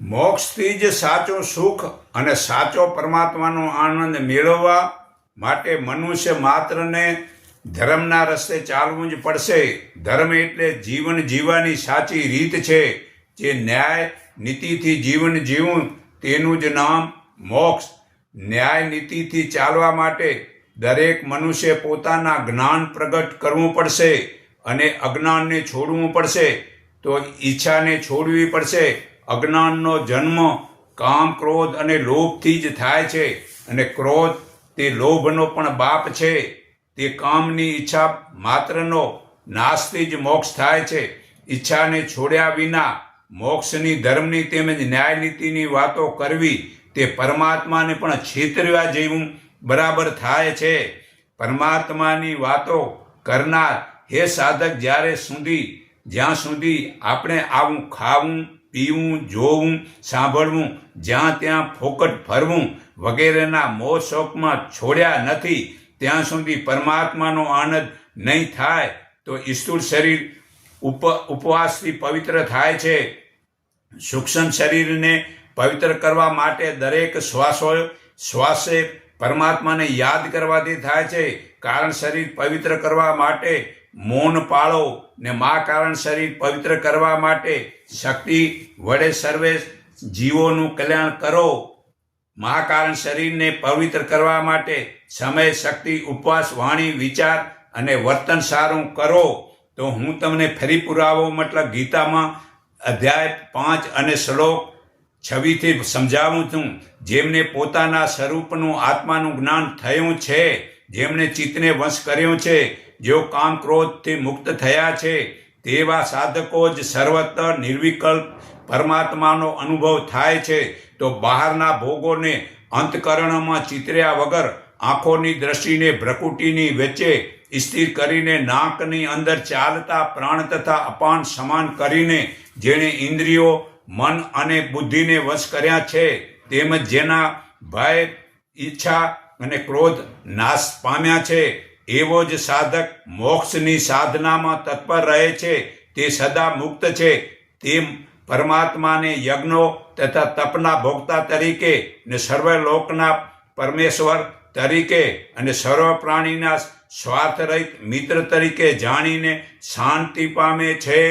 મોક્ષથી જ સાચું સુખ અને સાચો પરમાત્માનો આનંદ મેળવવા માટે મનુષ્ય માત્રને ધર્મના રસ્તે ચાલવું જ પડશે. ધર્મ એટલે જીવન જીવવાની સાચી રીત છે. જે ન્યાય નીતિથી જીવન જીવવું તેનું જ નામ મોક્ષ. ન્યાય નીતિથી ચાલવા માટે દરેક મનુષ્ય પોતાના જ્ઞાન પ્રગટ કરવું પડશે અને અજ્ઞાનને છોડવું પડશે. તો ઈચ્છાને છોડવી પડશે. અજ્ઞાનનો જન્મ કામ, ક્રોધ અને લોભથી જ થાય છે અને ક્રોધ તે લોભનો પણ બાપ છે. તે કામની ઈચ્છા માત્રનો નાશથી જ મોક્ષ થાય છે. ઈચ્છાને છોડ્યા વિના મોક્ષની, ધર્મની તેમજ ન્યાય નીતિની વાતો કરવી તે પરમાત્માને પણ છેતરવા જેવું બરાબર થાય છે. પરમાત્માની વાતો કરનાર હે સાધક, જ્યાં સુધી આપણે આવું ખાવું, પીવું, જોવું, સાંભળવું, જ્યાં ત્યાં ફોકટ ફરવું વગેરેના મોહ શોખમાં છોડ્યા નથી ત્યાં સુધી પરમાત્માનો આનંદ નહીં થાય. તો સ્થૂળ શરીર ઉપવાસથી પવિત્ર થાય છે. સૂક્ષ્મ શરીરને પવિત્ર કરવા માટે દરેક શ્વાસે પરમાત્માને યાદ કરવાથી થાય છે. કારણ શરીર પવિત્ર કરવા માટે મૌન પાળો ને મા કારણ શરીર પવિત્ર કરવા માટે શક્તિ વડે સર્વે જીવોનું કલ્યાણ કરો. મા કારણ શરીરને પવિત્ર કરવા માટે સમય, શક્તિ, ઉપવાસ, વાણી, વિચાર અને વર્તન સારું કરો. તો હું તમને ફરી પુરાવો મતલબ ગીતામાં અધ્યાય 5 અને શ્લોક 26 થી સમજાવું છું. જેમને પોતાના સ્વરૂપનું આત્માનું જ્ઞાન થયું છે, જેમણે ચિત્તને વશ કર્યો છે, જેઓ કામ ક્રોધથી મુક્ત થયા છે, તેવા સાધકો જ સર્વત્ર નિર્વિકલ્પ પરમાત્માનો અનુભવ થાય છે. તો બહારના ભોગોને અંતકરણમાં ચિતર્યા વગર આંખોની દ્રષ્ટિને ભ્રકુટીની વચ્ચે સ્થિર કરીને નાકની અંદર ચાલતા પ્રાણ તથા અપાન સમાન કરીને જેણે ઇન્દ્રિયો, મન અને બુદ્ધિને વશ કર્યા છે, તેમજ જેના ભય, ઈચ્છા અને ક્રોધ નાશ પામ્યા છે, એવો જ સાધક મોક્ષની સાધનામાં તત્પર રહે છે. તે સદા મુક્ત છે. તે પરમાત્માને યજ્ઞો તથા તપના ભોગતા તરીકે ને સર્વલોકના પરમેશ્વર તરીકે અને સર્વ પ્રાણીના સ્વાર્થરહિત મિત્ર તરીકે જાણીને શાંતિ પામે છે.